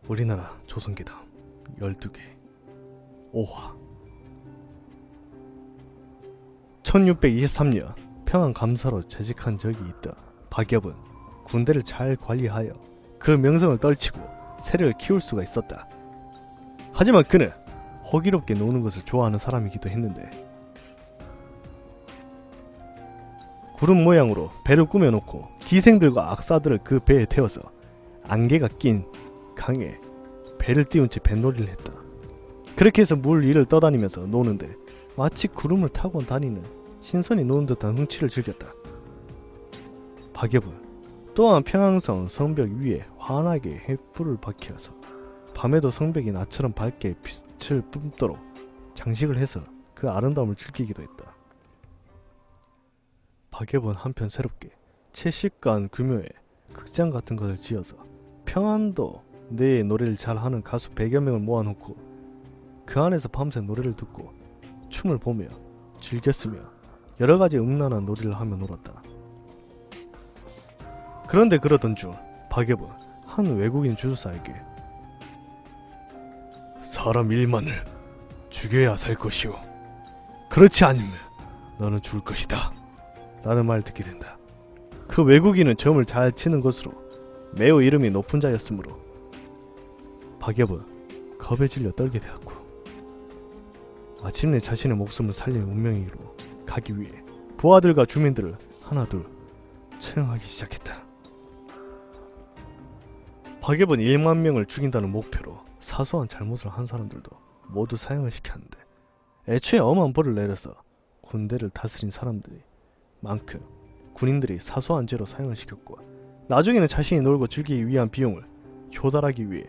우리나라 조선계다 12개 5화 1623년 평안 감사로 재직한 적이 있다. 박엽은 군대를 잘 관리하여 그 명성을 떨치고 세력을 키울 수가 있었다. 하지만 그는 호기롭게 노는 것을 좋아하는 사람이기도 했는데 구름 모양으로 배를 꾸며놓고 기생들과 악사들을 그 배에 태워서 안개가 낀 강에 배를 띄운 채 뱃놀이를 했다. 그렇게 해서 물 위를 떠다니면서 노는데 마치 구름을 타고 다니는 신선히 노는 듯한 흥취를 즐겼다. 박엽은 또한 평양성 성벽 위에 환하게 횃불을 박혀서 밤에도 성벽이 나처럼 밝게 빛을 뿜도록 장식을 해서 그 아름다움을 즐기기도 했다. 박엽은 한편 새롭게 70간 규모의 극장 같은 것을 지어서 평안도 내에 노래를 잘하는 가수 100여 명을 모아놓고 그 안에서 밤새 노래를 듣고 춤을 보며 즐겼으며 여러가지 음란한 놀이를 하며 놀았다. 그런데 그러던 중 박엽은 한 외국인 주술사에게 사람 1만을 죽여야 살 것이오. 그렇지 않으면 너는 죽을 것이다. 라는 말을 듣게 된다. 그 외국인은 점을 잘 치는 것으로 매우 이름이 높은 자였으므로 박엽은 겁에 질려 떨게 되었고 마침내 자신의 목숨을 살릴 운명이로 가기 위해 부하들과 주민들을 하나둘 처형하기 시작했다. 박엽은 1만 명을 죽인다는 목표로 사소한 잘못을 한 사람들도 모두 사형을 시켰는데 애초에 엄한 벌을 내려서 군대를 다스린 사람들이 만큼 군인들이 사소한 죄로 사형을 시켰고 나중에는 자신이 놀고 즐기기 위한 비용을 효달하기 위해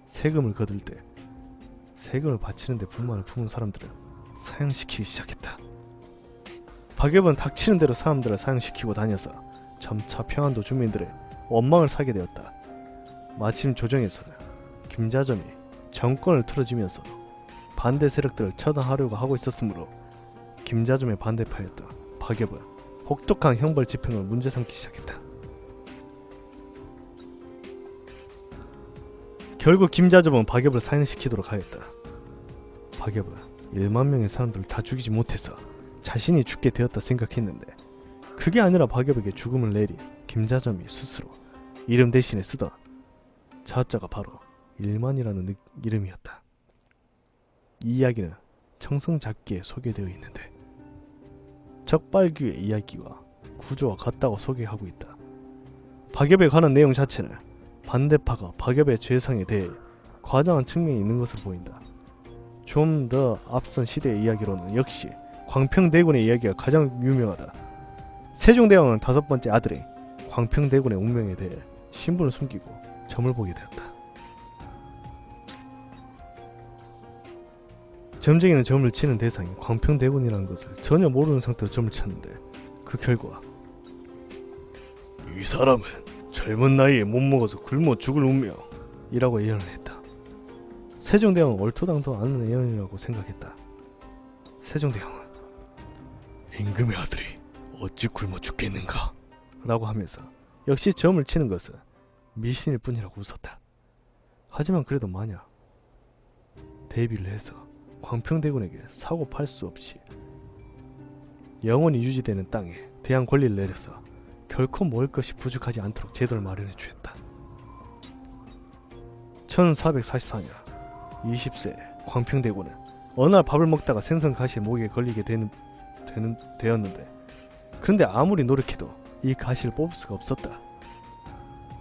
세금을 거둘 때 세금을 바치는 데 불만을 품은 사람들을 사형시키기 시작했다. 박엽은 닥치는 대로 사람들을 사형시키고 다녀서 점차 평안도 주민들의 원망을 사게 되었다. 마침 조정에서는 김자점이 정권을 틀어지면서 반대 세력들을 처단하려고 하고 있었으므로 김자점의 반대파였던 박엽은 혹독한 형벌 집행을 문제 삼기 시작했다. 결국 김자점은 박엽을 사형시키도록 하였다. 박엽은 1만 명의 사람들을 다 죽이지 못해서 자신이 죽게 되었다 생각했는데 그게 아니라 박엽에게 죽음을 내린 김자점이 스스로 이름 대신에 쓰던 자자가 바로 1만이라는 이름이었다. 이 이야기는 청성잡기에 소개되어 있는데 적발규의 이야기와 구조와 같다고 소개하고 있다. 박엽에 관한 내용 자체는 반대파가 박엽의 죄상에 대해 과장한 측면이 있는 것으로 보인다. 좀 더 앞선 시대의 이야기로는 역시 광평대군의 이야기가 가장 유명하다. 세종대왕은 5번째 아들인 광평대군의 운명에 대해 신분을 숨기고 점을 보게 되었다. 점쟁이는 점을 치는 대상이 광평대군이라는 것을 전혀 모르는 상태로 점을 쳤는데 그 결과 이 사람은 젊은 나이에 못 먹어서 굶어 죽을 운명이라고 예언을 했다. 세종대왕은 얼토당토 않은 예언이라고 생각했다. 세종대왕은 임금의 아들이 어찌 굶어 죽겠는가 라고 하면서 역시 점을 치는 것은 미신일 뿐이라고 웃었다. 하지만 그래도 만약 대비를 해서 광평대군에게 사고 팔 수 없이 영원히 유지되는 땅에 대한 권리를 내려서 결코 먹을 것이 부족하지 않도록 제도를 마련해 주었다. 1444년 20세 광평대군은 어느 날 밥을 먹다가 생선가시에 목에 걸리게 되었는데 그런데 아무리 노력해도 이 가시를 뽑을 수가 없었다.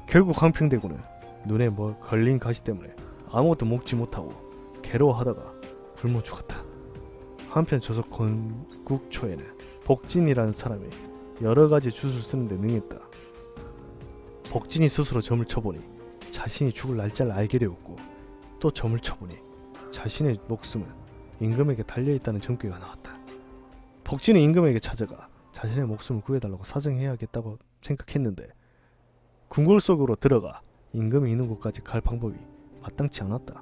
결국 광평대군은 눈에 걸린 가시 때문에 아무것도 먹지 못하고 괴로워하다가 굶어 죽었다. 한편 조선 건국 초에는 복진이라는 사람이 여러가지 주술 쓰는데 능했다. 복진이 스스로 점을 쳐보니 자신이 죽을 날짜를 알게 되었고 또 점을 쳐보니 자신의 목숨은 임금에게 달려있다는 점괘가 나왔다. 복진은 임금에게 찾아가 자신의 목숨을 구해달라고 사정해야겠다고 생각했는데 궁궐 속으로 들어가 임금이 있는 곳까지 갈 방법이 마땅치 않았다.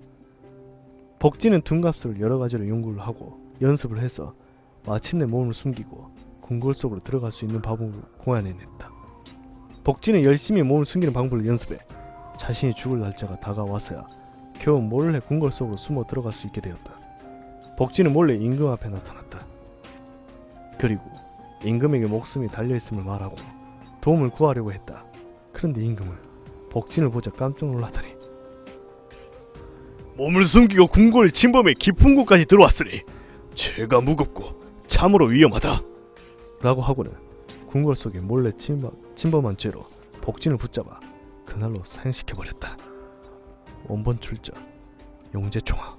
복진은 둔갑술을 여러가지로 연구를 하고 연습을 해서 마침내 몸을 숨기고 궁궐 속으로 들어갈 수 있는 방법을 공안해냈다. 복진은 열심히 몸을 숨기는 방법을 연습해 자신이 죽을 날짜가 다가와서야 겨우 몰래 궁궐 속으로 숨어 들어갈 수 있게 되었다. 복진은 몰래 임금 앞에 나타났다. 그리고 임금에게 목숨이 달려있음을 말하고 도움을 구하려고 했다. 그런데 임금은 복진을 보자 깜짝 놀라더니 몸을 숨기고 궁궐을 침범해 깊은 곳까지 들어왔으니 죄가 무겁고 참으로 위험하다 라고 하고는 궁궐 속에 몰래 침범한 죄로 복진을 붙잡아 그날로 사형시켜버렸다. 원본 출전 용재총화.